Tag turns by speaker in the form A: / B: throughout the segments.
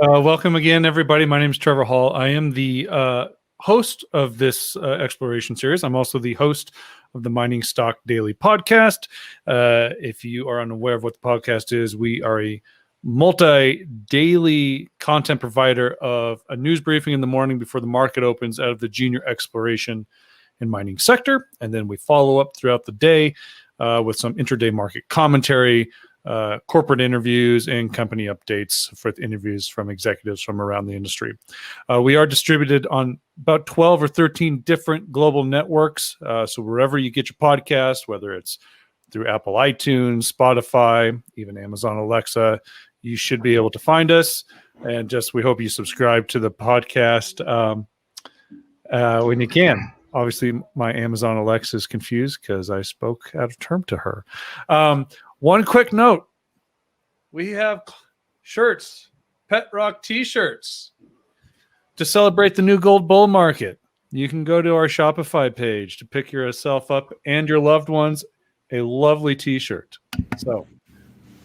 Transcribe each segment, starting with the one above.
A: Welcome again, everybody. My name is Trevor Hall. I am the host of this exploration series. I'm also the host of the Mining Stock Daily podcast. If you are unaware of what the podcast is, we are a multi-daily content provider of a news briefing in the morning before the market opens out of the junior exploration and mining sector. And then we follow up throughout the day with some intraday market commentary, corporate interviews, and company updates for interviews from executives from around the industry. We are distributed on about 12 or 13 different global networks. So wherever you get your podcast, whether it's through Apple iTunes, Spotify, even Amazon Alexa, you should be able to find us. And just we hope you subscribe to the podcast when you can. Obviously, my Amazon Alexa is confused because I spoke out of term to her. One quick note. We have shirts, Pet Rock t-shirts, to celebrate the new gold bull market. You can go to our Shopify page to pick yourself up and your loved ones a lovely t-shirt. So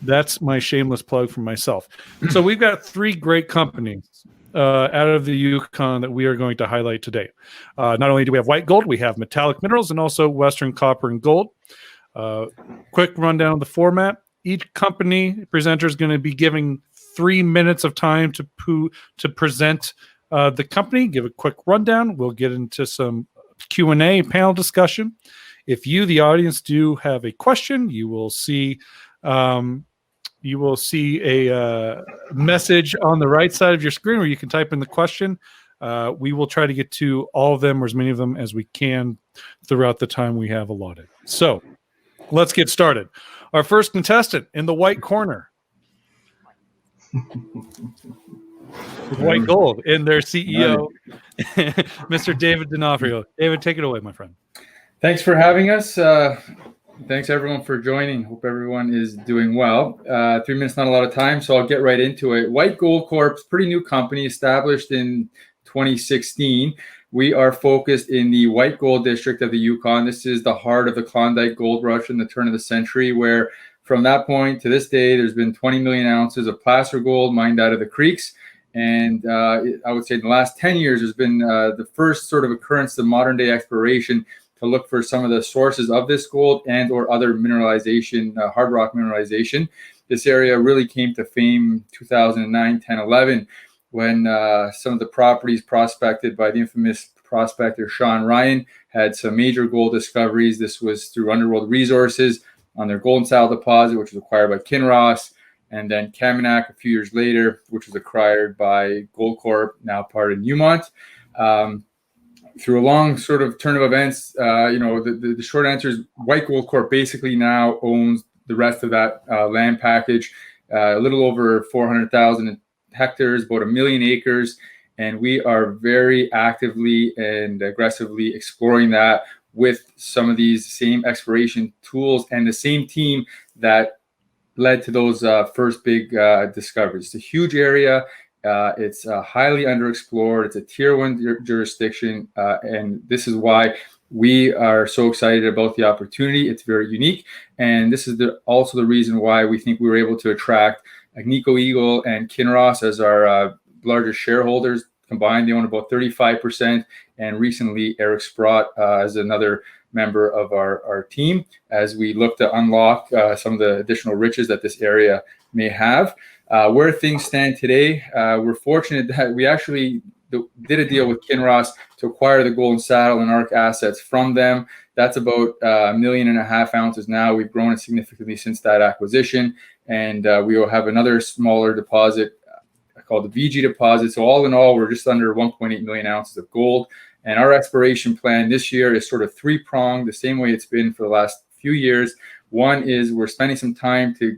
A: that's my shameless plug for myself. So we've got three great companies out of the Yukon that we are going to highlight today. Not only do we have white gold, we have metallic minerals and also Western copper and gold. Quick rundown of the format. Each company presenter is going to be giving 3 minutes of time to present the company, give a quick rundown. We'll get into some Q&A panel discussion. If you, the audience, do have a question, you will see a message on the right side of your screen where you can type in the question. We will try to get to all of them or as many of them as we can throughout the time we have allotted. So let's get started. Our first contestant in the white corner with white gold in their CEO, Mr. David D'Onofrio. David, take it away, my friend.
B: Thanks for having us. Thanks, everyone, for joining. Hope everyone is doing well. 3 minutes, not a lot of time, so I'll get right into it. White Gold Corp, pretty new company, established in 2016. We are focused in the white gold district of the Yukon. This is the heart of the Klondike gold rush in the turn of the century, where from that point to this day, there's been 20 million ounces of placer gold mined out of the creeks. And I would say in the last 10 years, there's been the first sort of occurrence of modern day exploration to look for some of the sources of this gold and or other mineralization, hard rock mineralization. This area really came to fame 2009, 10, 11, when some of the properties prospected by the infamous prospector Sean Ryan had some major gold discoveries. This was through Underworld Resources on their Golden Saddle deposit, which was acquired by Keno, and then Kaminak a few years later, which was acquired by Gold Corp, now part of Newmont. Through a long sort of turn of events, the short answer is White Gold Corp basically now owns the rest of that land package, a little over 400,000 hectares, about 1 million acres, and we are very actively and aggressively exploring that with some of these same exploration tools and the same team that led to those first big discoveries. It's a huge area. It's highly underexplored. It's a tier 1 jurisdiction, and this is why we are so excited about the opportunity. It's very unique, and this is also the reason why we think we were able to attract Agnico Eagle and Kinross as our largest shareholders. Combined, they own about 35%, and recently Eric Sprott as another member of our team as we look to unlock some of the additional riches that this area may have. Where things stand today, we're fortunate that we actually did a deal with Kinross to acquire the Golden Saddle and ARC assets from them. That's about 1.5 million ounces now. We've grown it significantly since that acquisition, and we will have another smaller deposit called the VG deposit. So all in all, we're just under 1.8 million ounces of gold. And our exploration plan this year is sort of three-pronged, the same way it's been for the last few years. One is we're spending some time to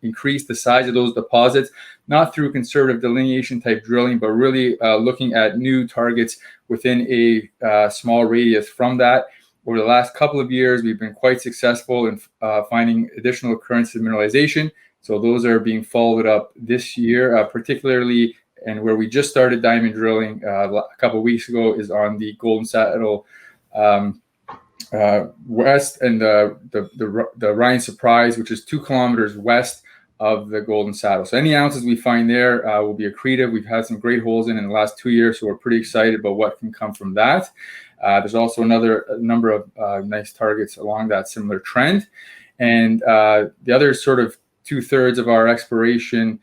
B: increase the size of those deposits, not through conservative delineation type drilling, but really looking at new targets within a small radius from that. Over the last couple of years, we've been quite successful in finding additional occurrences of mineralization. So those are being followed up this year, particularly, and where we just started diamond drilling a couple of weeks ago is on the Golden Saddle west, and the Ryan Surprise, which is 2 kilometers west of the Golden Saddle. So any ounces we find there will be accretive. We've had some great holes in the last 2 years, so we're pretty excited about what can come from that. There's also a number of nice targets along that similar trend. And the other sort of 2/3 of our exploration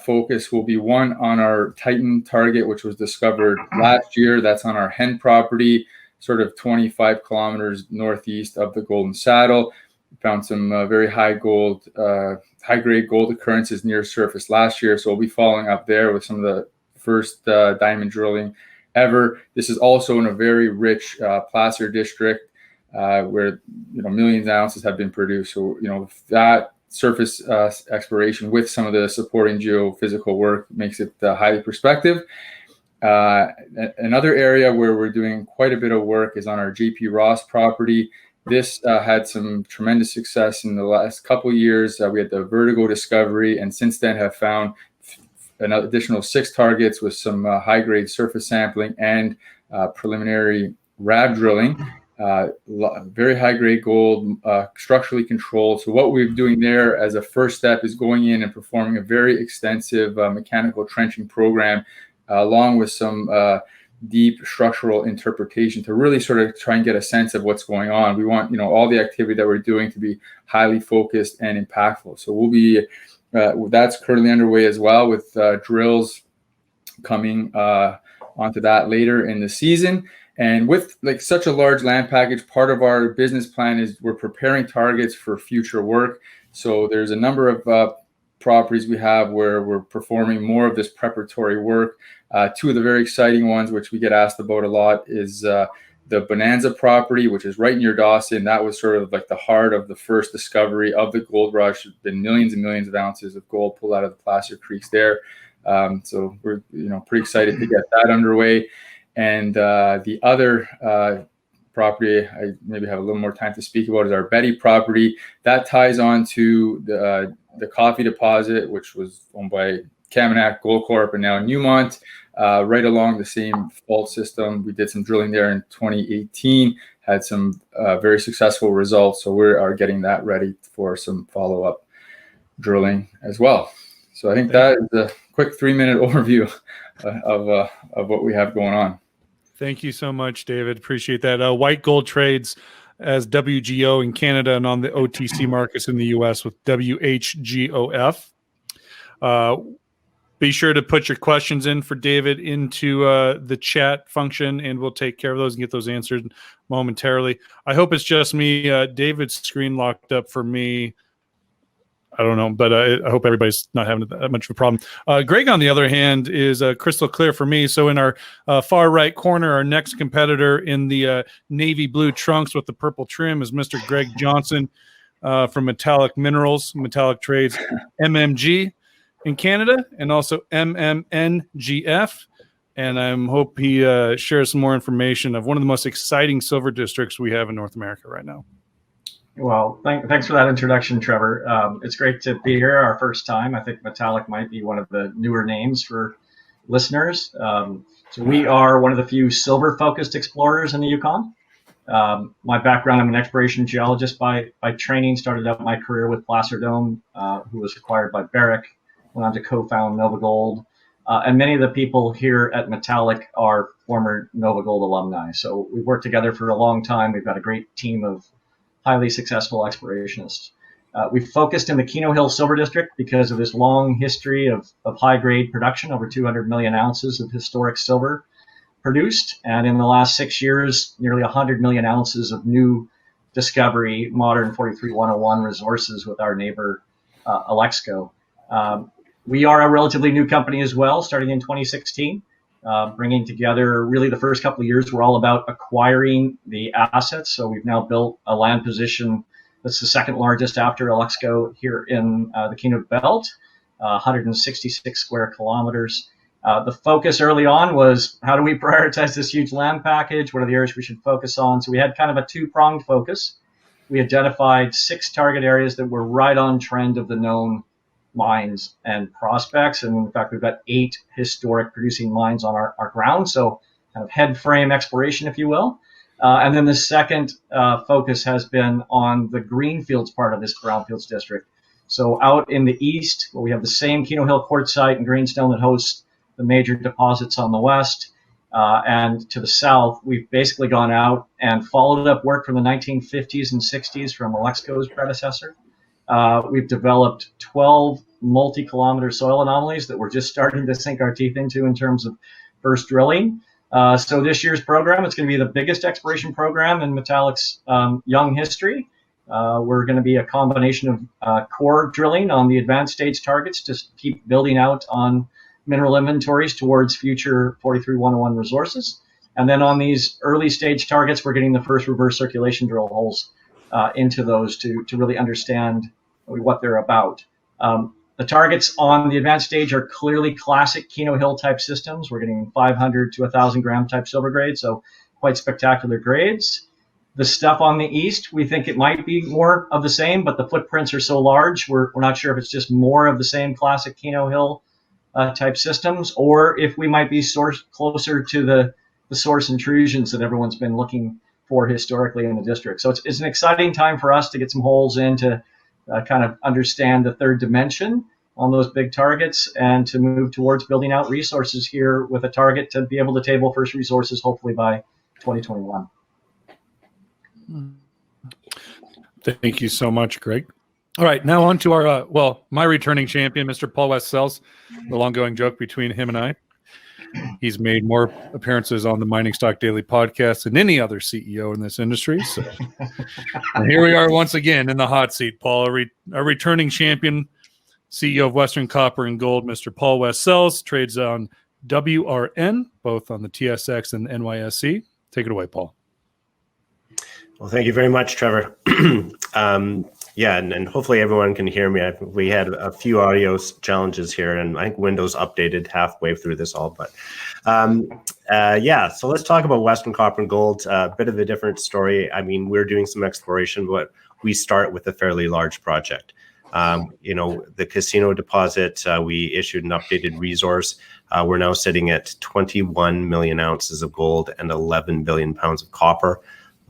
B: focus will be one on our Titan target, which was discovered last year. That's on our Hen property, sort of 25 kilometers northeast of the Golden Saddle. We found some very high grade gold occurrences near surface last year. So we'll be following up there with some of the first diamond drilling ever. This is also in a very rich placer district where millions of ounces have been produced. So that surface exploration with some of the supporting geophysical work makes it highly prospective. Another area where we're doing quite a bit of work is on our JP Ross property. This had some tremendous success in the last couple of years. We had the Vertigo discovery, and since then have found an additional 6 targets with some high-grade surface sampling and preliminary RAB drilling. Very high-grade gold, structurally controlled. So what we're doing there as a first step is going in and performing a very extensive mechanical trenching program, along with some deep structural interpretation to really sort of try and get a sense of what's going on. We want all the activity that we're doing to be highly focused and impactful. So we'll be that's currently underway as well, with drills coming onto that later in the season. And with such a large land package, part of our business plan is we're preparing targets for future work. So there's a number of properties we have where we're performing more of this preparatory work. 2 of the very exciting ones, which we get asked about a lot, is the Bonanza property, which is right near Dawson. That was sort of like the heart of the first discovery of the gold rush. There's been millions and millions of ounces of gold pulled out of the placer creeks there. So we're pretty excited to get that underway. And the other property I maybe have a little more time to speak about is our Betty property. That ties on to the Coffee deposit, which was owned by Keno Gold Corp and now Newmont, right along the same fault system. We did some drilling there in 2018, had some very successful results. So we are getting that ready for some follow-up drilling as well. So I think that is a quick 3-minute overview of what we have going on.
A: Thank you so much, David. Appreciate that. White gold trades as WGO in Canada and on the OTC markets in the US with WHGOF. Be sure to put your questions in for David into the chat function, and we'll take care of those and get those answered momentarily. I hope it's just me. David's screen locked up for me. I don't know, but I hope everybody's not having that much of a problem. Greg, on the other hand, is crystal clear for me. So in our far right corner, our next competitor in the navy blue trunks with the purple trim is Mr. Greg Johnson from Metallic Minerals, Metallic Trades, MMG in Canada, and also MMNGF. And I hope he shares some more information of one of the most exciting silver districts we have in North America right now.
C: Well, thanks for that introduction, Trevor. It's great to be here, our first time. I think Metallic might be one of the newer names for listeners. So we are one of the few silver-focused explorers in the Yukon. My background, I'm an exploration geologist by training. Started out my career with Placer Dome, who was acquired by Barrick. Went on to co-found Nova Gold. And many of the people here at Metallic are former Nova Gold alumni. So we've worked together for a long time. We've got a great team of highly successful explorationists. We've focused in the Keno Hill Silver District because of this long history of high-grade production, over 200 million ounces of historic silver produced. And in the last 6 years, nearly 100 million ounces of new discovery, modern 43101 resources with our neighbor, Alexco. We are a relatively new company as well, starting in 2016. Bringing together, really the first couple of years were all about acquiring the assets. So we've now built a land position that's the second largest after Alexco here in the Keno Belt, 166 square kilometers. The focus early on was, how do we prioritize this huge land package? What are the areas we should focus on? So we had kind of a two-pronged focus. We identified 6 target areas that were right on trend of the known mines and prospects, and in fact we've got 8 historic producing mines on our ground, so kind of head frame exploration, if you will. And then the second focus has been on the greenfields part of this brownfields district. So out in the east, where we have the same Keno Hill quartzite and greenstone that hosts the major deposits on the west, and to the south, we've basically gone out and followed up work from the 1950s and 60s from Alexco's predecessor. We've developed 12 multi-kilometer soil anomalies that we're just starting to sink our teeth into in terms of first drilling. So this year's program, it's going to be the biggest exploration program in Metallic's young history. We're going to be a combination of core drilling on the advanced stage targets to keep building out on mineral inventories towards future 43-101 resources. And then on these early stage targets, we're getting the first reverse circulation drill holes into those to really understand what they're about. The targets on the advanced stage are clearly classic Keno Hill type systems. We're getting 500 to 1,000 gram type silver grade, so quite spectacular grades. The stuff on the east, we think it might be more of the same, but the footprints are so large, we're not sure if it's just more of the same classic Keno Hill type systems, or if we might be closer to the source intrusions that everyone's been looking for historically in the district. So it's an exciting time for us to get some holes in to kind of understand the third dimension on those big targets and to move towards building out resources here with a target to be able to table first resources hopefully by 2021.
A: Thank you so much, Greg. All right, now on to our, my returning champion, Mr. Paul West-Sells, the long-going joke between him and I. He's made more appearances on the Mining Stock Daily podcast than any other CEO in this industry. So and here we are once again in the hot seat, Paul, our returning champion, CEO of Western Copper and Gold, Mr. Paul West-Sells, trades on WRN, both on the TSX and NYSE. Take it away, Paul.
D: Well, thank you very much, Trevor. And hopefully everyone can hear me. We had a few audio challenges here, and I think Windows updated halfway through this all. But so let's talk about Western Copper and Gold. A bit of a different story. I mean, we're doing some exploration, but we start with a fairly large project. The Keno deposit, we issued an updated resource. We're now sitting at 21 million ounces of gold and 11 billion pounds of copper.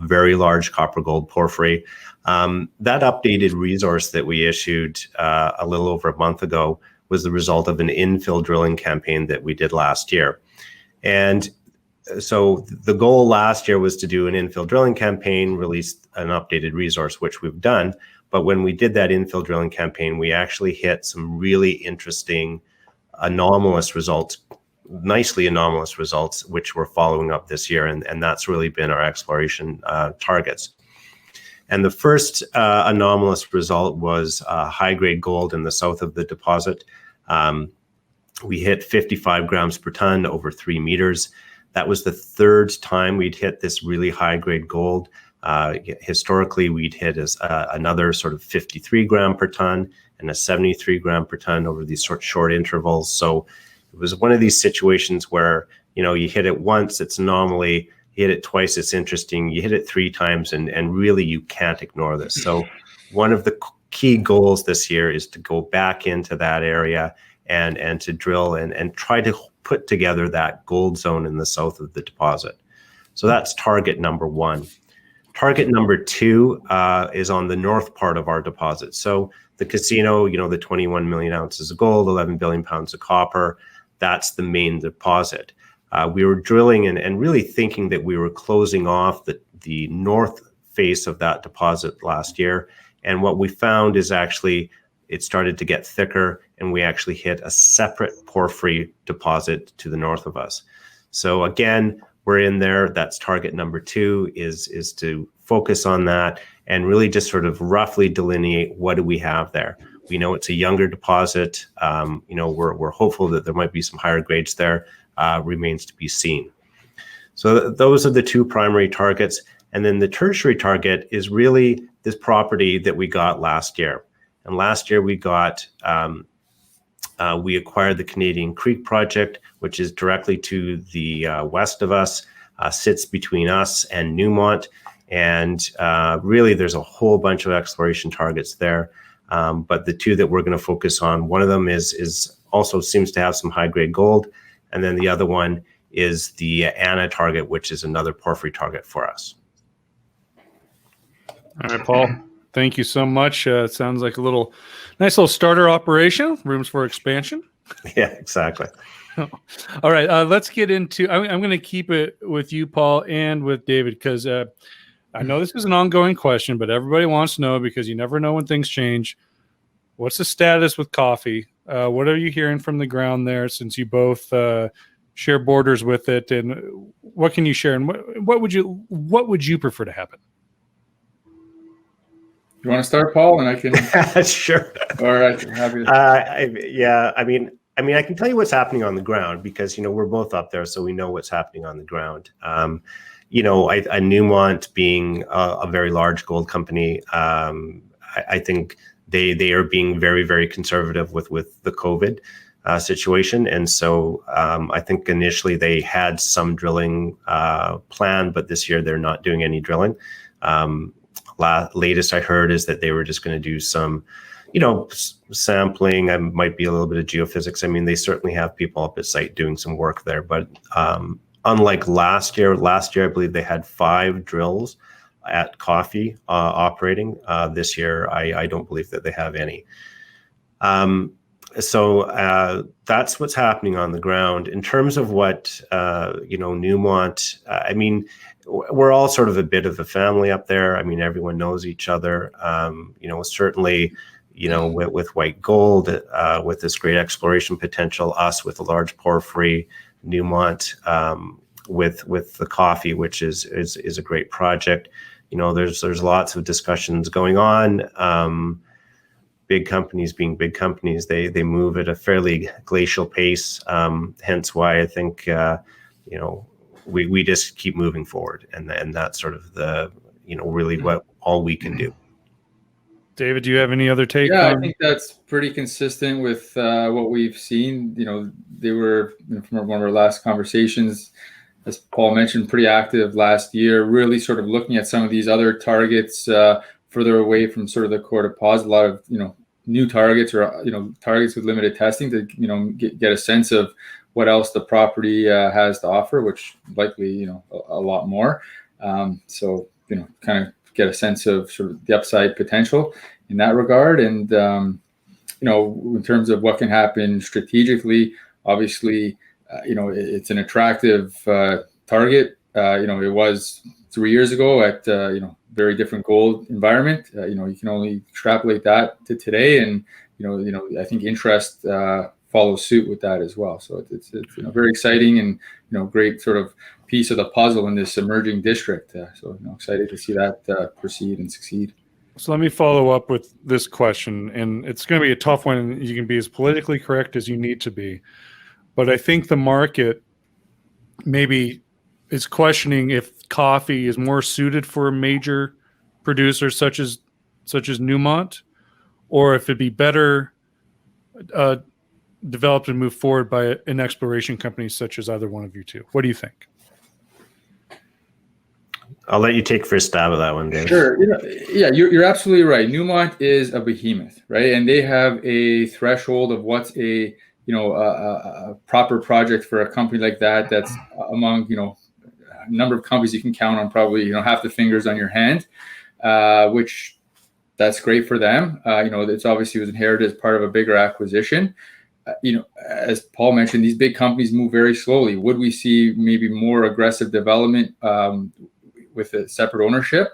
D: Very large copper gold porphyry. That updated resource that we issued a little over a month ago was the result of an infill drilling campaign that we did last year. And so the goal last year was to do an infill drilling campaign, release an updated resource, which we've done. But when we did that infill drilling campaign, we actually hit some really interesting anomalous results, nicely anomalous results, which we're following up this year. And that's really been our exploration targets. And the first anomalous result was high-grade gold in the south of the deposit. We hit 55 grams per ton over 3 meters. That was the third time we'd hit this really high-grade gold. Historically, we'd hit another sort of 53 gram per ton and a 73 gram per ton over these short intervals. So it was one of these situations where, you hit it once, it's an anomaly. You hit it twice, it's interesting. You hit it 3 times, and really you can't ignore this. So one of the key goals this year is to go back into that area and to drill and try to put together that gold zone in the south of the deposit. So that's target number 1. Target number 2 is on the north part of our deposit. So the Keno, the 21 million ounces of gold, 11 billion pounds of copper, that's the main deposit. We were drilling and really thinking that we were closing off the north face of that deposit last year. And what we found is actually it started to get thicker, and we actually hit a separate porphyry deposit to the north of us. So again, we're in there. That's target number 2 is to focus on that and really just sort of roughly delineate what do we have there. We know it's a younger deposit. We're hopeful that there might be some higher grades there. Remains to be seen. So those are the 2 primary targets. And then the tertiary target is really this property that we got last year. And last year we got, we acquired the Canadian Creek project, which is directly to the west of us, sits between us and Newmont. And really there's a whole bunch of exploration targets there. But the 2 that we're going to focus on, one of them is also seems to have some high grade gold. And then the other one is the Anna target, which is another porphyry target for us.
A: All right, Paul. Thank you so much. It sounds like a nice little starter operation. Rooms for expansion.
D: Yeah, exactly.
A: All right, let's get into. I'm going to keep it with you, Paul, and with David, because I know this is an ongoing question, but everybody wants to know because you never know when things change. What's the status with coffee? What are you hearing from the ground there? Since you both share borders with it, and what can you share? And what would you prefer to happen?
B: You want to start, Paul, and I can.
D: Sure.
B: All right, happy.
D: Yeah, I mean, I can tell you what's happening on the ground because we're both up there, so we know what's happening on the ground. Newmont being a very large gold company, I think they are being very, very conservative with the COVID situation, and so I think initially they had some drilling planned, but this year they're not doing any drilling. Latest I heard is that they were just going to do some, sampling. And might be a little bit of geophysics. I mean, they certainly have people up at site doing some work there. But unlike last year, I believe they had 5 drills at Coffee operating. This year, I don't believe that they have any. So that's what's happening on the ground. In terms of what, Newmont, I mean, we're all sort of a bit of a family up there. I mean, everyone knows each other. Certainly, with White Gold, with this great exploration potential, us with a large porphyry, Newmont with the Coffee, which is a great project. There's lots of discussions going on. Big companies being big companies, they move at a fairly glacial pace. Hence why I think we just keep moving forward, and that's sort of the really what all we can do.
A: David, do you have any other take?
B: Yeah, I think that's pretty consistent with what we've seen. They were from one of our last conversations, as Paul mentioned, pretty active last year, really sort of looking at some of these other targets further away from sort of the core deposit. A lot of new targets or targets with limited testing to get a sense of what else the property has to offer, which likely a lot more. So kind of get a sense of sort of the upside potential in that regard. And in terms of what can happen strategically, obviously it's an attractive target. It was 3 years ago at very different gold environment. You can only extrapolate that to today, and I think interest follows suit with that as well. So it's very exciting and great sort of piece of the puzzle in this emerging district. So excited to see that proceed and succeed.
A: So let me follow up with this question, and it's going to be a tough one. And you can be as politically correct as you need to be, but I think the market maybe is questioning if coffee is more suited for a major producer such as Newmont, or if it'd be better developed and moved forward by an exploration company such as either one of you two. What do you think?
D: I'll let you take first stab at that one, David.
B: Sure. You're absolutely right. Newmont is a behemoth, right? And they have a threshold of what's a proper project for a company like that. That's among a number of companies you can count on probably half the fingers on your hand, which that's great for them. It's obviously was inherited as part of a bigger acquisition. As Paul mentioned, these big companies move very slowly. Would we see maybe more aggressive development with a separate ownership?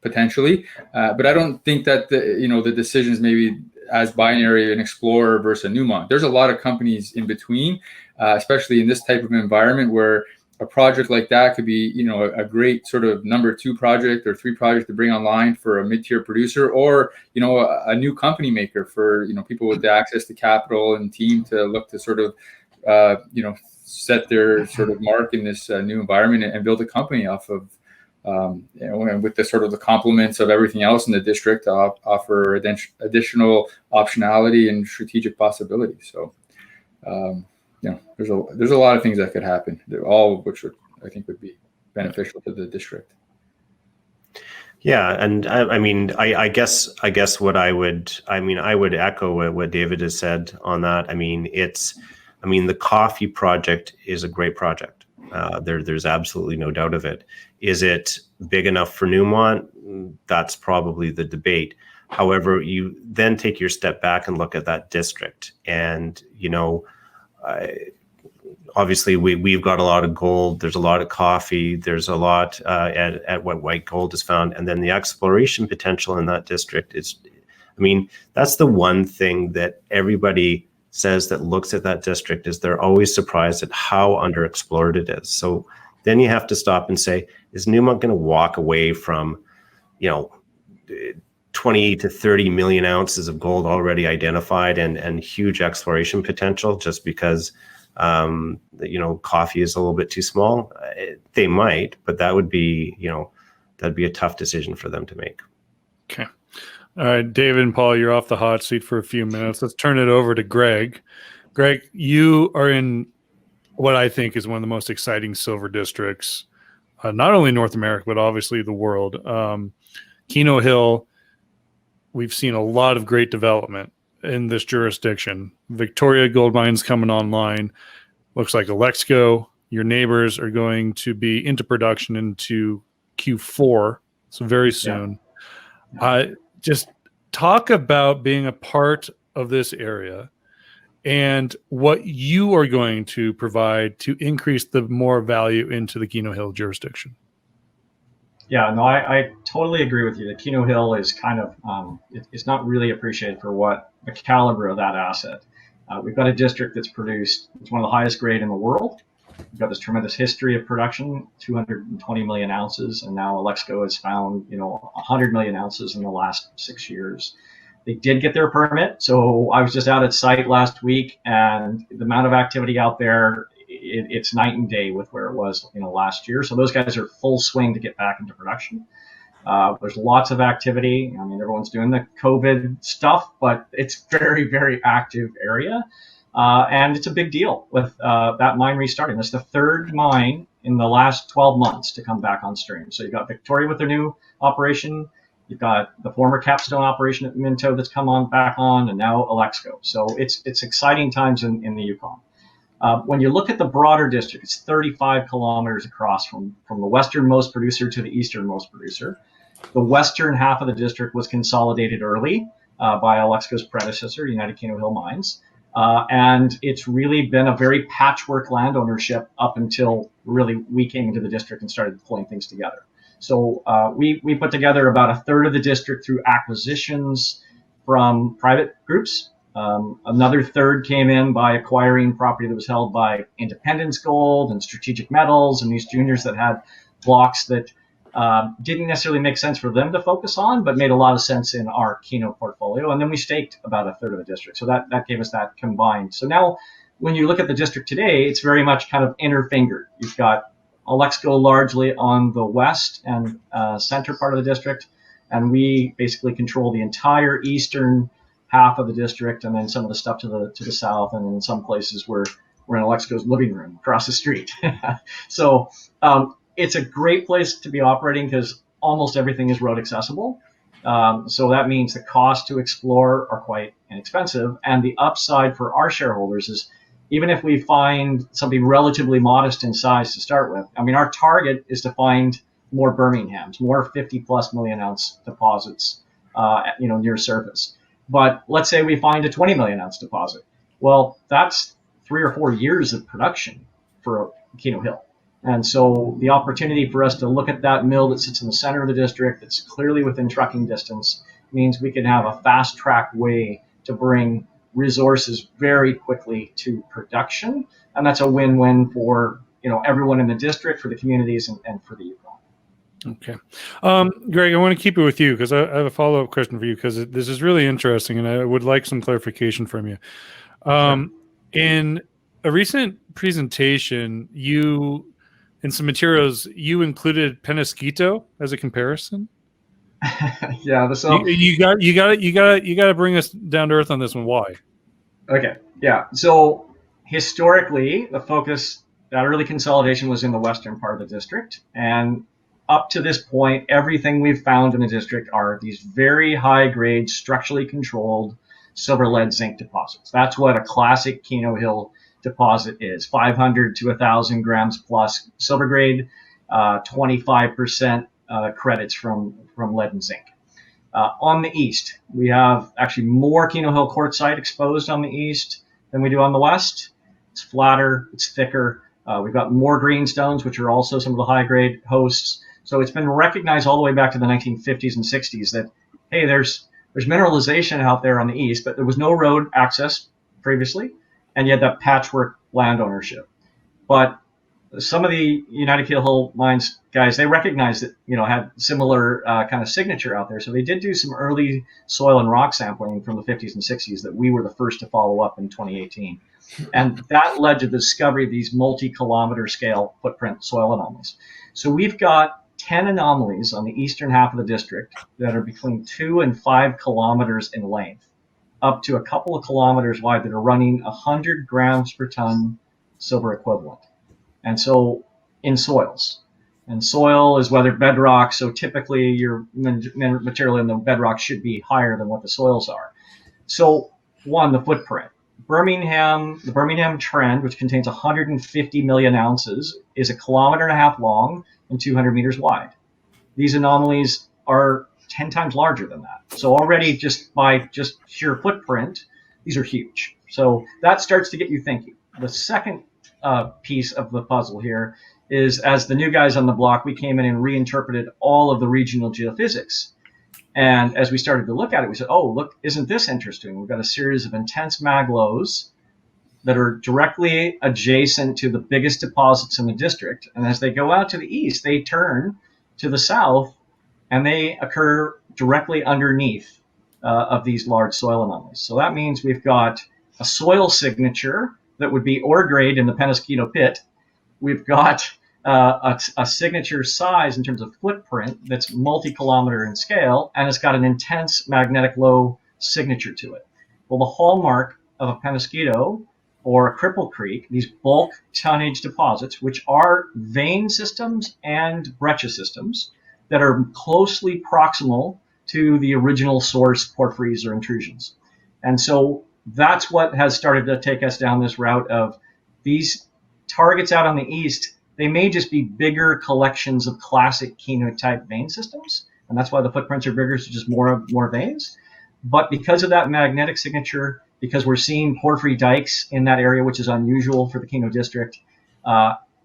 B: Potentially, but I don't think that the decisions maybe as binary an Explorer versus a Newmont. There's a lot of companies in between, especially in this type of environment where a project like that could be a great sort of number 2 project or 3 project to bring online for a mid-tier producer, or a new company maker for people with the access to capital and team to look to sort of set their sort of mark in this new environment and build a company off of and with the sort of the complements of everything else in the district to offer additional optionality and strategic possibilities. So there's a lot of things that could happen, all of which I think would be beneficial to the district.
D: Yeah, and I guess what I would echo what David has said on that. The coffee project is a great project. There's absolutely no doubt of it. Is it big enough for Newmont? That's probably the debate. However, you then take your step back and look at that district, and obviously we've got a lot of gold. There's a lot of coffee. There's a lot at what White Gold is found, and then the exploration potential in that district is. I mean, that's the one thing that everybody says that looks at that district is they're always surprised at how underexplored it is. So then you have to stop and say, is Newmont going to walk away from, 20 to 30 million ounces of gold already identified and huge exploration potential just because, coffee is a little bit too small? They might, but that would be, that'd be a tough decision for them to make.
A: Okay. All right, David and Paul, you're off the hot seat for a few minutes. Let's turn it over to Greg. Greg, you are in what I think is one of the most exciting silver districts, not only North America, but obviously the world. Keno Hill, we've seen a lot of great development in this jurisdiction. Victoria Gold Mine's coming online. Looks like Alexco, your neighbors, are going to be into production into Q4, so very soon. Yeah. Just talk about being a part of this area and what you are going to provide to increase the more value into the Keno Hill jurisdiction.
C: Yeah, no, I totally agree with you. The Keno Hill is kind of, it's not really appreciated for what the caliber of that asset. We've got a district that's produced, it's one of the highest grade in the world. We've got this tremendous history of production, 220 million ounces, and now Alexco has found, 100 million ounces in the last 6 years. They did get their permit, so I was just out at site last week, and the amount of activity out there, it's night and day with where it was, last year. So those guys are full swing to get back into production. There's lots of activity. I mean, everyone's doing the COVID stuff, but it's very, very active area. And it's a big deal with that mine restarting. It's the third mine in the last 12 months to come back on stream. So you've got Victoria with their new operation. You've got the former Capstone operation at Minto that's come back on, and now Alexco. So it's exciting times in the Yukon. When you look at the broader district, it's 35 kilometers across from the westernmost producer to the easternmost producer. The western half of the district was consolidated early by Alexco's predecessor, United Keno Hill Mines. And it's really been a very patchwork land ownership up until really we came into the district and started pulling things together. So we put together about a third of the district through acquisitions from private groups. Another third came in by acquiring property that was held by Independence Gold and Strategic Metals and these juniors that had blocks that didn't necessarily make sense for them to focus on, but made a lot of sense in our Keno portfolio. And then we staked about a third of the district. So that gave us that combined. So now when you look at the district today, it's very much kind of inner fingered. You've got Alexco largely on the west and center part of the district. And we basically control the entire eastern half of the district, and then some of the stuff to the south, and in some places we're in Alexco's living room across the street. So it's a great place to be operating because almost everything is road accessible. So that means the cost to explore are quite inexpensive, and the upside for our shareholders is even if we find something relatively modest in size to start with. I mean, our target is to find more Birminghams, more 50+ million ounce deposits, near surface. But let's say we find a 20 million ounce deposit. Well, that's 3 or 4 years of production for Keno Hill. And so the opportunity for us to look at that mill that sits in the center of the district, that's clearly within trucking distance, means we can have a fast track way to bring resources very quickly to production. And that's a win-win for everyone in the district, for the communities, and for the Yukon.
A: Okay. Greg, I want to keep it with you because I have a follow-up question for you because this is really interesting and I would like some clarification from you. Sure. In a recent presentation, in some materials, you included Penasquito as a comparison.
C: Yeah.
A: You got to bring us down to earth on this one. Why?
C: Okay. Yeah. So historically, the focus, that early consolidation was in the western part of the district, and up to this point, everything we've found in the district are these very high-grade, structurally controlled silver, lead, zinc deposits. That's what a classic Keno Hill deposit is: 500 to 1,000 grams plus silver grade, 25% credits from lead and zinc. On the east, we have actually more Keno Hill quartzite exposed on the east than we do on the west. It's flatter, it's thicker. We've got more greenstones, which are also some of the high-grade hosts. So it's been recognized all the way back to the 1950s and 60s that, hey, there's mineralization out there on the east, but there was no road access previously, and yet that patchwork land ownership. But some of the United Keel Hill Mines guys, they recognized that, had similar kind of signature out there. So they did do some early soil and rock sampling from the 50s and 60s that we were the first to follow up in 2018. And that led to the discovery of these multi-kilometer scale footprint soil anomalies. So we've got 10 anomalies on the eastern half of the district that are between 2 and 5 kilometers in length, up to a couple of kilometers wide, that are running 100 grams per ton silver equivalent. And so in soils. And soil is weathered bedrock, so typically your material in the bedrock should be higher than what the soils are. So one, the footprint. The Birmingham Trend, which contains 150 million ounces, is 1.5 kilometers long and 200 meters wide. These anomalies are 10 times larger than that. So already by sheer footprint, these are huge. So that starts to get you thinking. The second piece of the puzzle here is, as the new guys on the block, we came in and reinterpreted all of the regional geophysics. And as we started to look at it, we said, oh, look, isn't this interesting? We've got a series of intense maglows that are directly adjacent to the biggest deposits in the district. And as they go out to the east, they turn to the south, and they occur directly underneath of these large soil anomalies. So that means we've got a soil signature that would be ore grade in the Penasquito pit. We've got a signature size in terms of footprint that's multi-kilometer in scale, and it's got an intense magnetic low signature to it. Well, the hallmark of a Penasquito or a Cripple Creek, these bulk tonnage deposits, which are vein systems and breccia systems that are closely proximal to the original source porphyries or intrusions. And so that's what has started to take us down this route of these targets out on the east. They may just be bigger collections of classic Keno type vein systems, and that's why the footprints are bigger, so just more veins. But because of that magnetic signature, because we're seeing porphyry dikes in that area, which is unusual for the Keno district,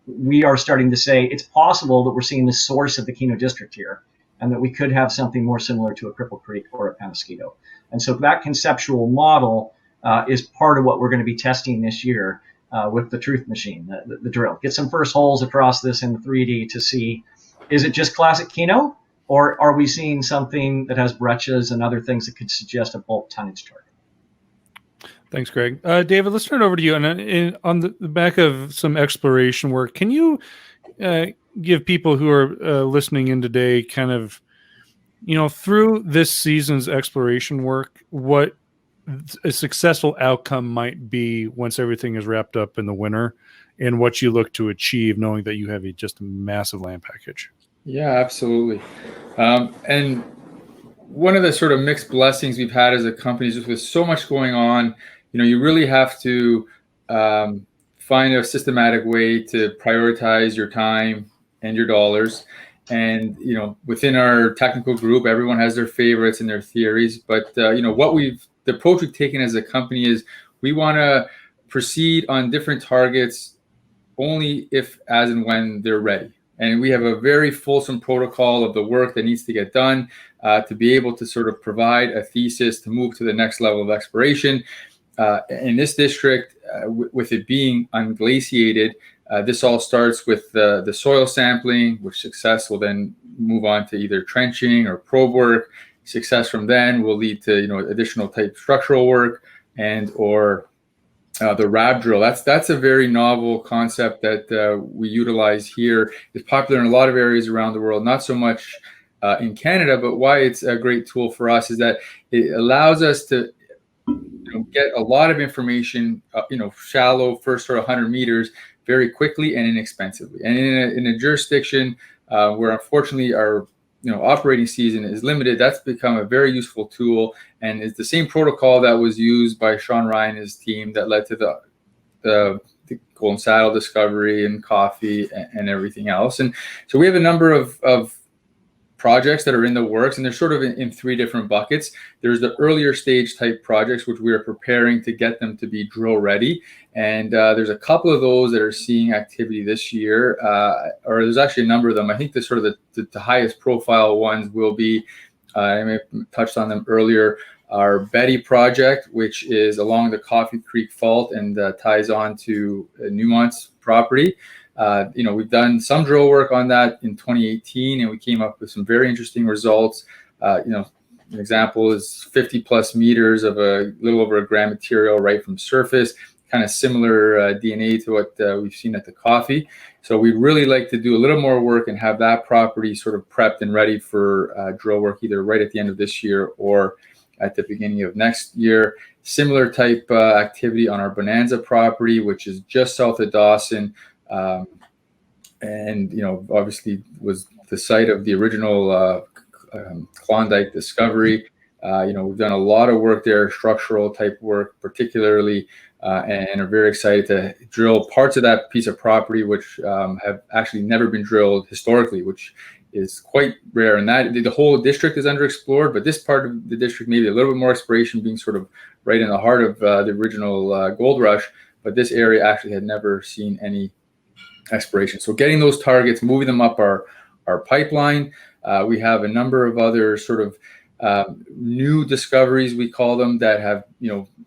C: we are starting to say it's possible that we're seeing the source of the Keno district here, and that we could have something more similar to a Cripple Creek or a Penasquito. And so that conceptual model is part of what we're going to be testing this year with the Truth Machine, the drill. Get some first holes across this in the 3D to see, is it just classic Keno, or are we seeing something that has breccias and other things that could suggest a bulk tonnage target?
A: Thanks, Greg. David, let's turn it over to you. And on the back of some exploration work, can you give people who are listening in today kind of, through this season's exploration work, what a successful outcome might be once everything is wrapped up in the winter, and what you look to achieve, knowing that you have just a massive land package?
B: Yeah, absolutely. And one of the sort of mixed blessings we've had as a company is just with so much going on, you really have to find a systematic way to prioritize your time and your dollars. And, within our technical group, everyone has their favorites and their theories. But, the approach we've taken as a company is we want to proceed on different targets only if, as and when they're ready. And we have a very fulsome protocol of the work that needs to get done to be able to sort of provide a thesis to move to the next level of exploration. In this district, with it being unglaciated, this all starts with the soil sampling, which success will then move on to either trenching or probe work. Success from then will lead to additional type structural work or the RAB drill. That's a very novel concept that we utilize here. It's popular in a lot of areas around the world, not so much in Canada. But why it's a great tool for us is that it allows us to get a lot of information, shallow first sort of 100 meters very quickly and inexpensively. And in a jurisdiction where unfortunately our operating season is limited, that's become a very useful tool, and it's the same protocol that was used by Sean Ryan and his team that led to the Golden Saddle discovery and coffee and everything else. And so we have a number of projects that are in the works, and they're sort of in three different buckets. There's the earlier stage type projects, which we are preparing to get them to be drill ready. And there's a couple of those that are seeing activity this year, or there's actually a number of them. I think the highest profile ones will be, I may have touched on them earlier, our Betty project, which is along the Coffee Creek Fault and ties on to Newmont's property. We've done some drill work on that in 2018, and we came up with some very interesting results. An example is 50 plus meters of a little over a gram material right from surface, kind of similar DNA to what we've seen at the Coffee. So we'd really like to do a little more work and have that property sort of prepped and ready for drill work either right at the end of this year or at the beginning of next year. Similar type activity on our Bonanza property, which is just south of Dawson. Obviously was the site of the original Klondike discovery. We've done a lot of work there, structural type work particularly, and are very excited to drill parts of that piece of property which have actually never been drilled historically, which is quite rare. And that the whole district is underexplored, but this part of the district maybe a little bit more exploration, being sort of right in the heart of the original gold rush. But this area actually had never seen any exploration. So getting those targets, moving them up our pipeline. We have a number of other sort of new discoveries, we call them, that have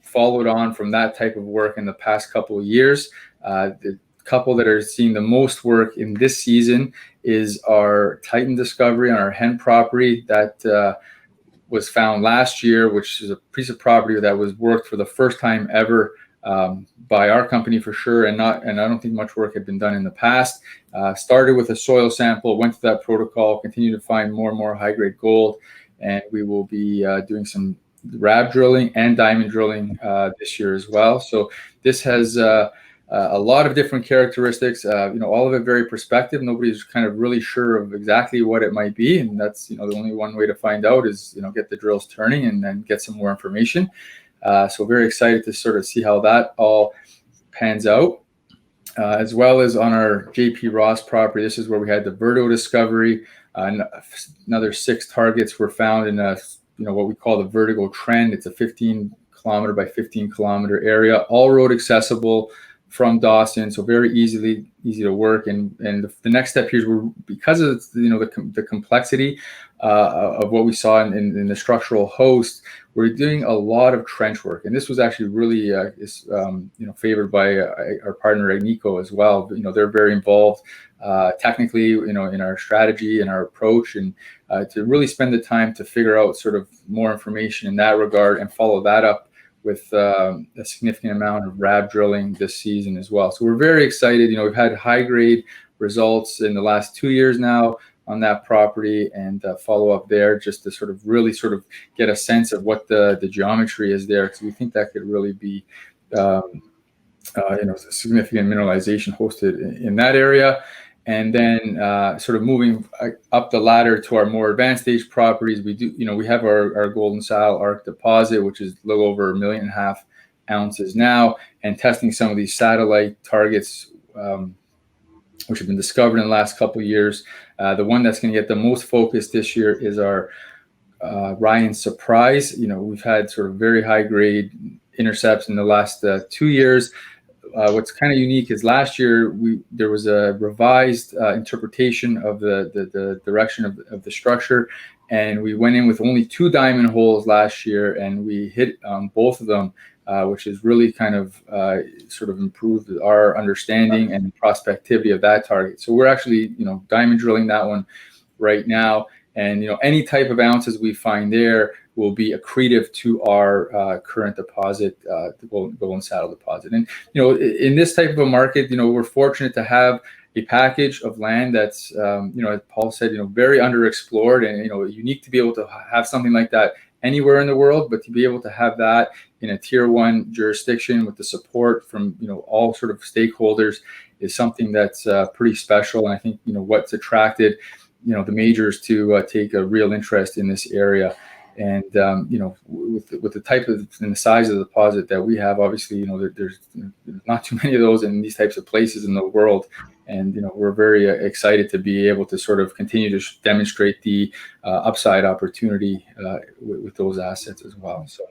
B: followed on from that type of work in the past couple of years. The couple that are seeing the most work in this season is our Titan discovery on our Hen property that was found last year, which is a piece of property that was worked for the first time ever by our company for sure, and I don't think much work had been done in the past. Started with a soil sample, went through that protocol, continued to find more and more high-grade gold, and we will be doing some RAB drilling and diamond drilling this year as well. So this has a lot of different characteristics, all of it very prospective. Nobody's kind of really sure of exactly what it might be, and that's the only one way to find out is get the drills turning and then get some more information. So very excited to sort of see how that all pans out, as well as on our JP Ross property. This is where we had the Verdo discovery. Another 6 targets were found in what we call the Vertigo Trend. It's a 15 kilometer by 15 kilometer area, all road accessible from Dawson, so very easy to work. And the next step here is because of the complexity of what we saw in the structural host, we're doing a lot of trench work, and this was actually really favored by our partner Agnico as well. They're very involved technically, in our strategy and our approach, and to really spend the time to figure out sort of more information in that regard and follow that up with a significant amount of RAB drilling this season as well. So we're very excited. We've had high grade results in the last 2 years now on that property, and follow up there just to really get a sense of what the geometry is there, because we think that could really be significant mineralization hosted in that area. And then sort of moving up the ladder to our more advanced stage properties, we have our Golden Saddle Arc deposit, which is a little over 1.5 million ounces now, and testing some of these satellite targets, which have been discovered in the last couple of years. The one that's going to get the most focus this year is our Ryan Surprise. We've had sort of very high grade intercepts in the last 2 years. What's kind of unique is last year there was a revised interpretation of the direction of the structure, and we went in with only 2 diamond holes last year, and we hit both of them, which has really kind of sort of improved our understanding and prospectivity of that target. So we're actually diamond drilling that one right now, and any type of ounces we find there will be accretive to our current deposit, the Golden Saddle deposit. And in this type of a market, we're fortunate to have a package of land that's as Paul said, very underexplored, and unique to be able to have something like that anywhere in the world, but to be able to have that in a tier 1 jurisdiction with the support from all sort of stakeholders is something that's pretty special. And I think what's attracted the majors to take a real interest in this area. And with the type of and the size of the deposit that we have, obviously, there's not too many of those in these types of places in the world. And we're very excited to be able to sort of continue to demonstrate the upside opportunity with those assets as well. So,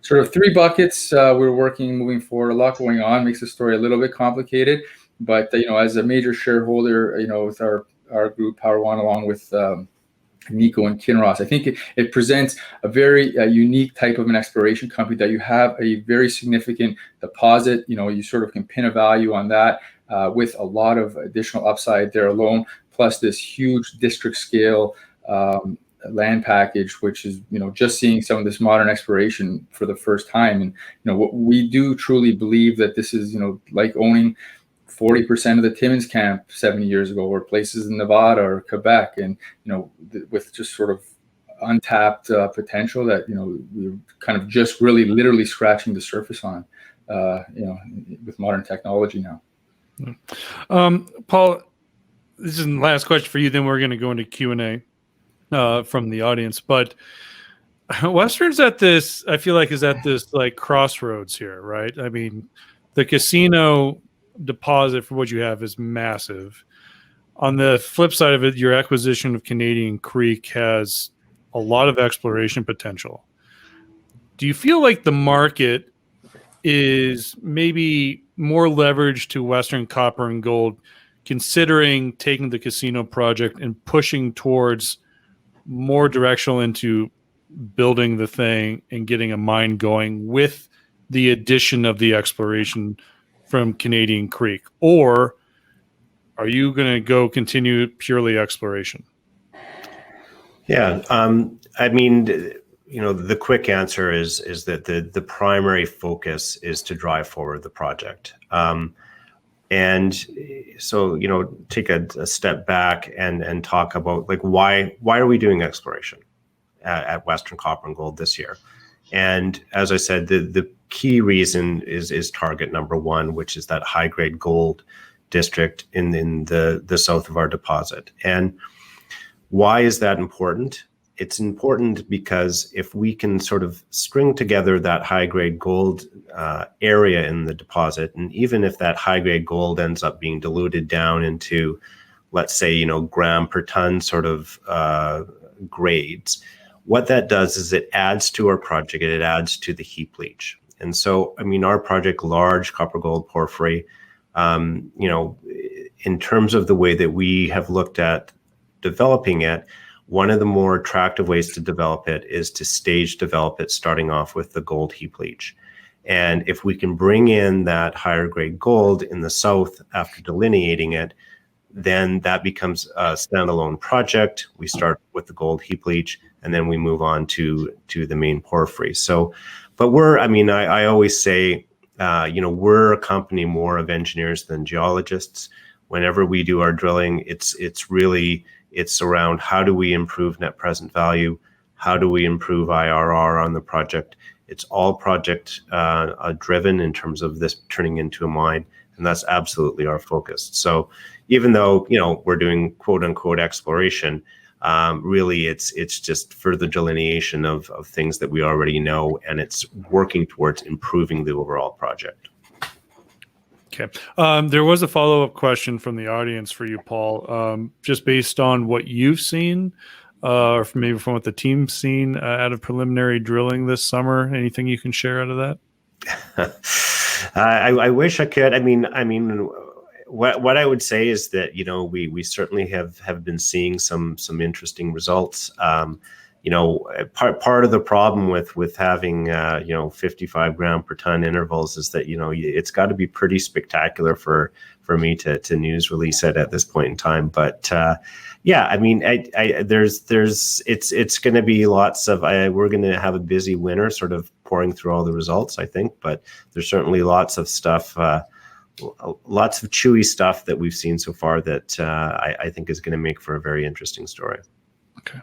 B: sort of three buckets we're working moving forward. A lot going on, makes the story a little bit complicated. But as a major shareholder, with our group Power One, along with Nico and Kinross, I think it presents a very unique type of an exploration company, that you have a very significant deposit. You sort of can pin a value on that with a lot of additional upside there alone, plus this huge district scale land package, which is just seeing some of this modern exploration for the first time. And what we do truly believe that this is like owning 40% of the Timmins camp 70 years ago, or places in Nevada or Quebec, and with just sort of untapped potential that we're kind of just really literally scratching the surface on, with modern technology now.
A: Paul, this is the last question for you. Then we're going to go into Q&A from the audience. But Western's at this, I feel like, is at this like crossroads here, right? I mean, the casino deposit for what you have is massive. On the flip side of it, your acquisition of Canadian Creek has a lot of exploration potential. Do you feel like the market is maybe more leveraged to Western Copper and Gold, considering taking the casino project and pushing towards more directional into building the thing and getting a mine going with the addition of the exploration from Canadian Creek? Or are you going to go continue purely exploration?
D: Yeah, I mean, the quick answer is that the primary focus is to drive forward the project. And so, take a step back and talk about like why are we doing exploration at Western Copper and Gold this year? And as I said, the key reason is target number one, which is that high grade gold district in the south of our deposit. And why is that important? It's important because if we can sort of string together that high grade gold area in the deposit, and even if that high grade gold ends up being diluted down into, let's say, gram per ton sort of grades, what that does is it adds to our project, it adds to the heap leach. And so, I mean, our project, large copper gold porphyry, in terms of the way that we have looked at developing it, one of the more attractive ways to develop it is to stage develop it, starting off with the gold heap leach. And if we can bring in that higher grade gold in the south after delineating it, then that becomes a standalone project. We start with the gold heap leach, and then we move on to the main porphyry. So, but I always say, we're a company more of engineers than geologists. Whenever we do our drilling, it's around how do we improve net present value? How do we improve IRR on the project? It's all project driven in terms of this turning into a mine. And that's absolutely our focus. So even though, we're doing quote unquote exploration, really it's just further delineation of things that we already know, and it's working towards improving the overall project.
A: Okay. There was a follow-up question from the audience for you, Paul, just based on what you've seen, or maybe from what the team's seen out of preliminary drilling this summer. Anything you can share out of that?
D: I wish I could. I mean, what I would say is that we certainly have been seeing some interesting results. Part of the problem with having 55 gram per ton intervals is that it's got to be pretty spectacular for me to news release it at this point in time. But it's going to be lots of we're going to have a busy winter, sort of pouring through all the results, I think. But there's certainly lots of stuff. Lots of chewy stuff that we've seen so far that I think is going to make for a very interesting story.
A: Okay.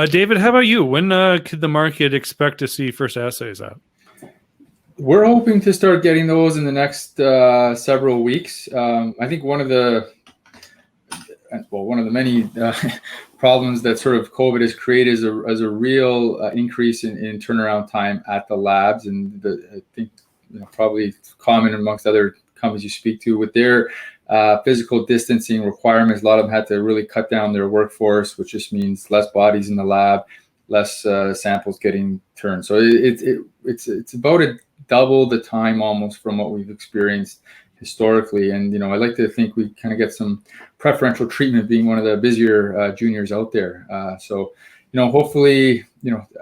A: David, how about you? When could the market expect to see first assays out?
B: We're hoping to start getting those in the next several weeks. I think one of the many problems that sort of COVID has created is a real increase in turnaround time at the labs, and I think probably common amongst other companies you speak to with their physical distancing requirements. A lot of them had to really cut down their workforce, which just means less bodies in the lab, less samples getting turned. So it's about double the time almost from what we've experienced historically. And I like to think we kind of get some preferential treatment, being one of the busier juniors out there. So hopefully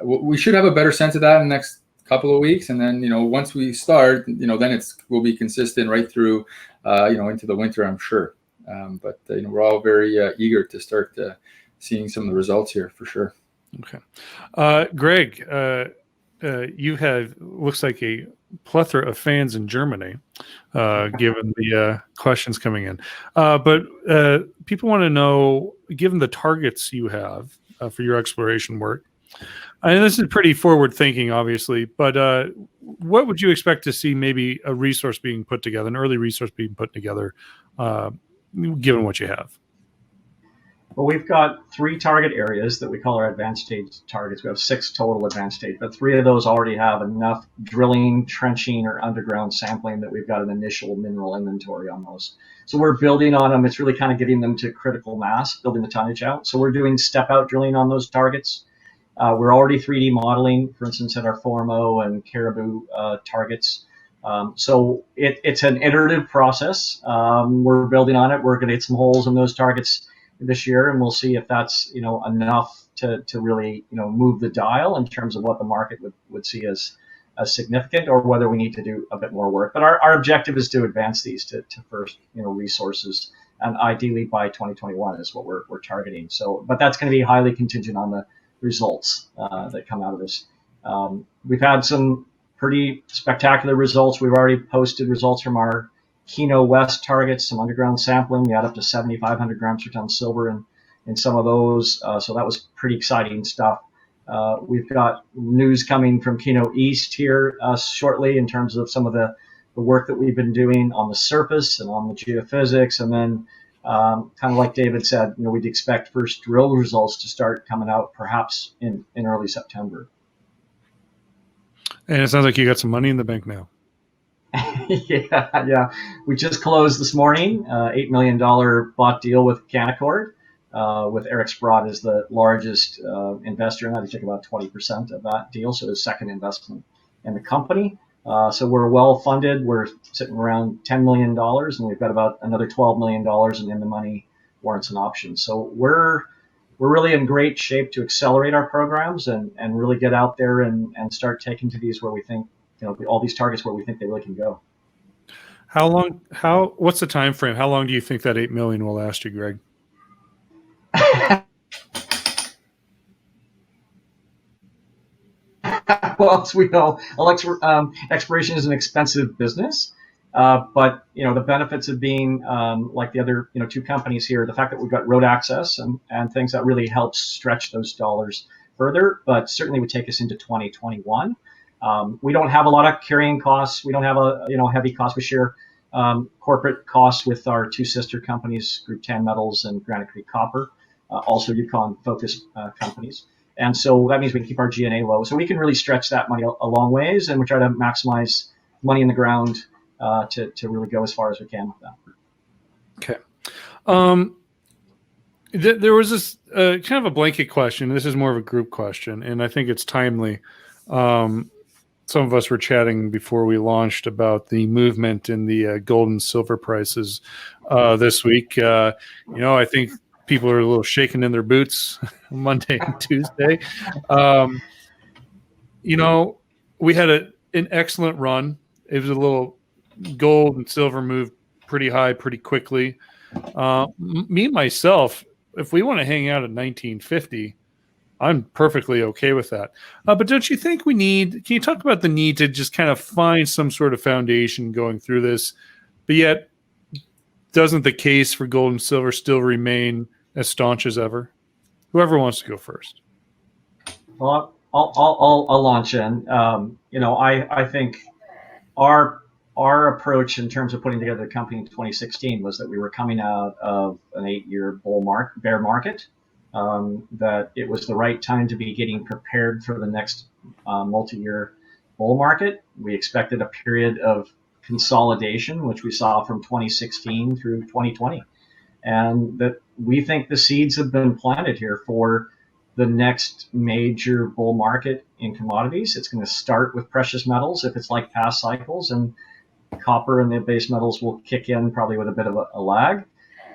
B: we should have a better sense of that in the next couple of weeks, and then once we start, then will be consistent right through into the winter, I'm sure. But we're all very eager to start seeing some of the results here for sure.
A: Okay. Greg, you have, looks like, a plethora of fans in Germany, given the questions coming in. But people want to know, given the targets you have for your exploration work, and this is pretty forward thinking, obviously, but what would you expect to see maybe a resource being put together, an early resource being put together, given what you have?
C: Well, we've got 3 target areas that we call our advanced stage targets. We have 6 total advanced stage, but 3 of those already have enough drilling, trenching, or underground sampling that we've got an initial mineral inventory on those. So we're building on them. It's really kind of getting them to critical mass, building the tonnage out. So we're doing step-out drilling on those targets. We're already 3D modeling, for instance, at our Formo and Caribou targets. So it's an iterative process. We're building on it. We're going to hit some holes in those targets this year, and we'll see if that's enough to really move the dial in terms of what the market would see as significant, or whether we need to do a bit more work. But our objective is to advance these to first resources, and ideally by 2021 is what we're targeting. So, but that's going to be highly contingent on the results that come out of this. We've had some pretty spectacular results. We've already posted results from our Keno West targets, some underground sampling. We had up to 7,500 grams per ton silver in some of those. So that was pretty exciting stuff. We've got news coming from Keno East here shortly in terms of some of the work that we've been doing on the surface and on the geophysics. And then kind of like David said, we'd expect first drill results to start coming out perhaps in early September.
A: And it sounds like you got some money in the bank now.
C: Yeah. We just closed this morning, $8 million bought deal with Canaccord, with Eric Sprott as the largest investor in that. He took about 20% of that deal, so his second investment in the company. So we're well funded. We're sitting around $10 million, and we've got about another $12 million in the money warrants and options. So we're really in great shape to accelerate our programs and really get out there and start taking to these where we think, all these targets where we think they really can go.
A: What's the time frame? How long do you think that 8 million will last you, Greg?
C: Well, as we know, exploration is an expensive business. But the benefits of being like the other 2 companies here, the fact that we've got road access and things that really helps stretch those dollars further, but certainly would take us into 2021. We don't have a lot of carrying costs. We don't have a heavy cost. We share corporate costs with our 2 sister companies, Group 10 Metals and Granite Creek Copper, also Yukon focused companies. And so that means we can keep our G&A low. So we can really stretch that money a long ways, and we try to maximize money in the ground to really go as far as we can with that.
A: Okay. There was this kind of a blanket question. This is more of a group question, and I think it's timely. Some of us were chatting before we launched about the movement in the gold and silver prices this week. I think people are a little shaken in their boots Monday and Tuesday. We had an excellent run. It was a little gold and silver moved pretty high pretty quickly. Myself, if we want to hang out at 1950, I'm perfectly okay with that. But don't you think can you talk about the need to just kind of find some sort of foundation going through this, but yet doesn't the case for gold and silver still remain as staunch as ever? Whoever wants to go first.
C: Well, I'll launch in. I think our approach in terms of putting together the company in 2016 was that we were coming out of an 8-year bear market. that it was the right time to be getting prepared for the next multi-year bull market. We expected a period of consolidation, which we saw from 2016 through 2020, and that we think the seeds have been planted here for the next major bull market in commodities. It's going to start with precious metals if it's like past cycles, and copper and the base metals will kick in probably with a bit of a lag.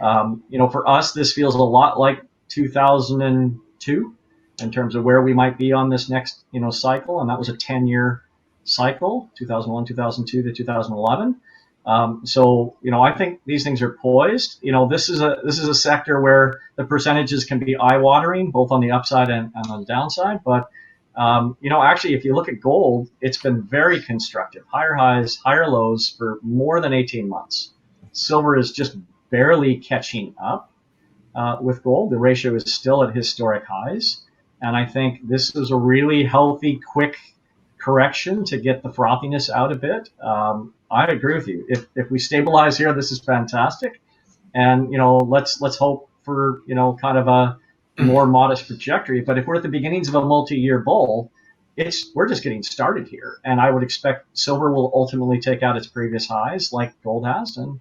C: For us, this feels a lot like 2002 in terms of where we might be on this next cycle, and that was a 10-year cycle, 2001, 2002 to 2011. I think these things are poised. This is a sector where the percentages can be eye-watering, both on the upside and on the downside. But actually, if you look at gold, it's been very constructive, higher highs, higher lows for more than 18 months. Silver is just barely catching up with gold. The ratio is still at historic highs, and I think this is a really healthy, quick correction to get the frothiness out a bit. I agree with you. If we stabilize here, this is fantastic, and let's hope for kind of a more modest trajectory. But if we're at the beginnings of a multi-year bull, we're just getting started here, and I would expect silver will ultimately take out its previous highs like gold has, and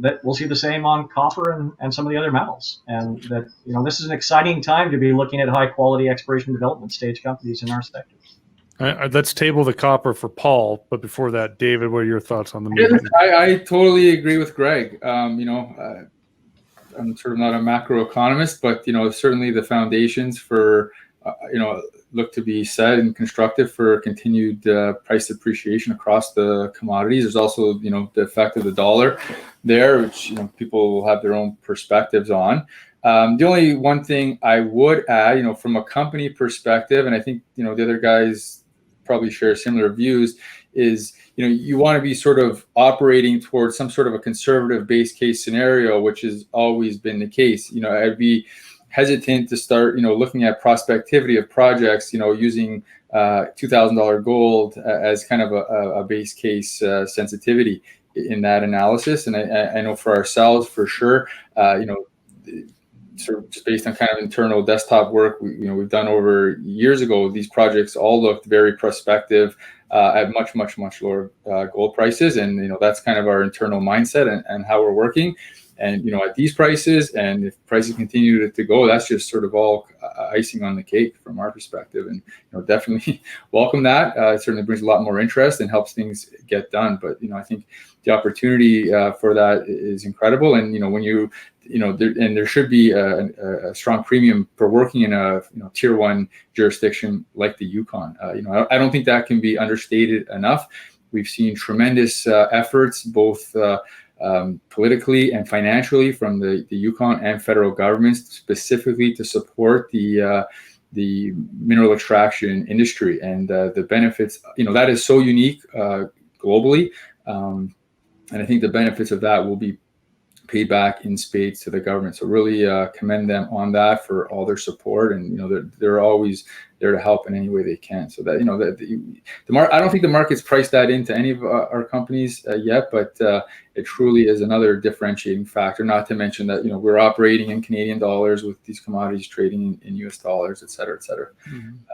C: that we'll see the same on copper and some of the other metals, and that this is an exciting time to be looking at high quality exploration development stage companies in our sector.
A: Let's table the copper for Paul, but before that, David, what are your thoughts on the movement?
B: I totally agree with Greg. I'm sort of not a macroeconomist, but certainly the foundations for look to be set and constructive for continued price appreciation across the commodities. There's also the effect of the dollar there, which people will have their own perspectives on. The only one thing I would add, from a company perspective, and I think the other guys probably share similar views, is you want to be sort of operating towards some sort of a conservative base case scenario, which has always been the case. I'd be hesitant to start looking at prospectivity of projects using $2,000 gold as kind of a base case sensitivity in that analysis. And I know for ourselves, for sure, sort of just based on kind of internal desktop work we've done over years ago, these projects all looked very prospective at much lower gold prices, and that's kind of our internal mindset and how we're working. And at these prices, and if prices continue to go, that's just sort of all icing on the cake from our perspective. And definitely welcome that. It certainly brings a lot more interest and helps things get done. But I think the opportunity for that is incredible. And there should be a strong premium for working in a tier one jurisdiction like the Yukon. I don't think that can be understated enough. We've seen tremendous efforts, both politically and financially, from the Yukon and federal governments, specifically to support the mineral extraction industry and the benefits. That is so unique globally, and I think the benefits of that will be paid back in spades to the government. So really commend them on that for all their support, and they're always there to help in any way they can. So that I don't think the market's priced that into any of our companies yet, but it truly is another differentiating factor. Not to mention that we're operating in Canadian dollars with these commodities trading in US dollars, et cetera,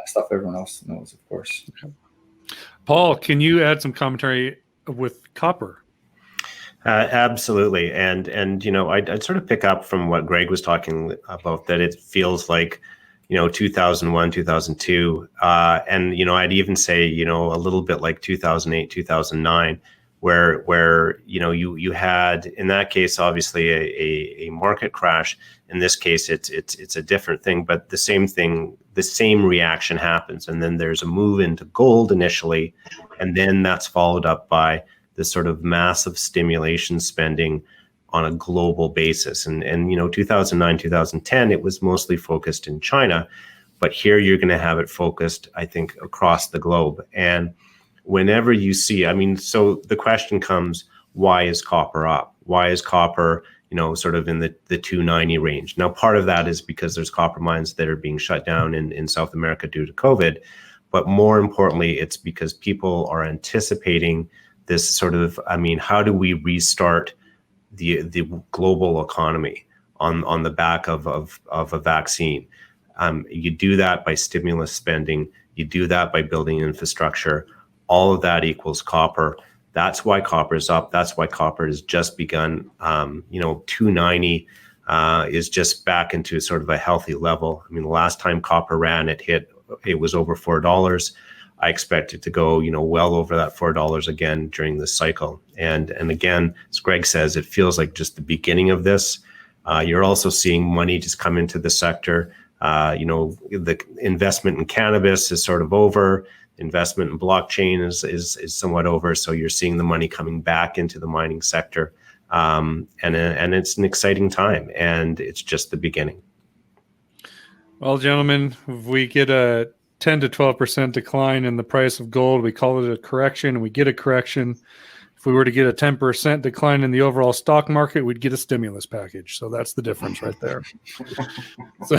B: stuff everyone else knows, of course.
A: Okay. Paul, can you add some commentary with copper?
D: Absolutely. And I'd sort of pick up from what Greg was talking about, that it feels like, 2001, 2002. And, I'd even say, a little bit like 2008, 2009, where you had, in that case, obviously a market crash. In this case, it's a different thing, but the same reaction happens. And then there's a move into gold initially, and then that's followed up by this sort of massive stimulation spending on a global basis. And 2009, 2010, it was mostly focused in China, but here you're going to have it focused, I think, across the globe. And whenever you see, so the question comes, why is copper up? Why is copper, sort of in the 290 range? Now, part of that is because there's copper mines that are being shut down in South America due to COVID. But more importantly, it's because people are anticipating this sort of, how do we restart the global economy on the back of a vaccine. You do that by stimulus spending. You do that by building infrastructure. All of that equals copper. That's why copper is up. That's why copper has just begun. 290 is just back into sort of a healthy level. I mean, the last time copper ran, it was over $4. I expect it to go, well over that $4 again during this cycle. And again, as Greg says, it feels like just the beginning of this. You're also seeing money just come into the sector. The investment in cannabis is sort of over. Investment in blockchain is somewhat over. So you're seeing the money coming back into the mining sector. And it's an exciting time, and it's just the beginning.
A: Well, gentlemen, if we get a 10 to 12% decline in the price of gold, we call it a correction, and we get a correction. If we were to get a 10% decline in the overall stock market, we'd get a stimulus package. So that's the difference right there. So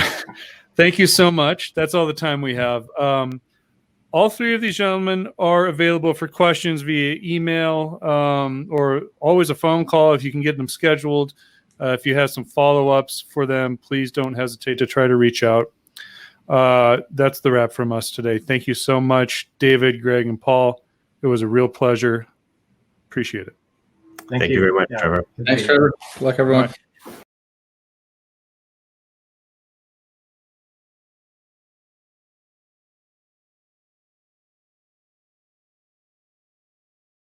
A: thank you so much. That's all the time we have. All three of these gentlemen are available for questions via email or always a phone call if you can get them scheduled. If you have some follow-ups for them, please don't hesitate to try to reach out. That's the wrap from us today. Thank you so much, David, Greg, and Paul. It was a real pleasure. Appreciate it.
D: Thank you very much, Trevor.
B: Thanks, Trevor. Good luck, everyone.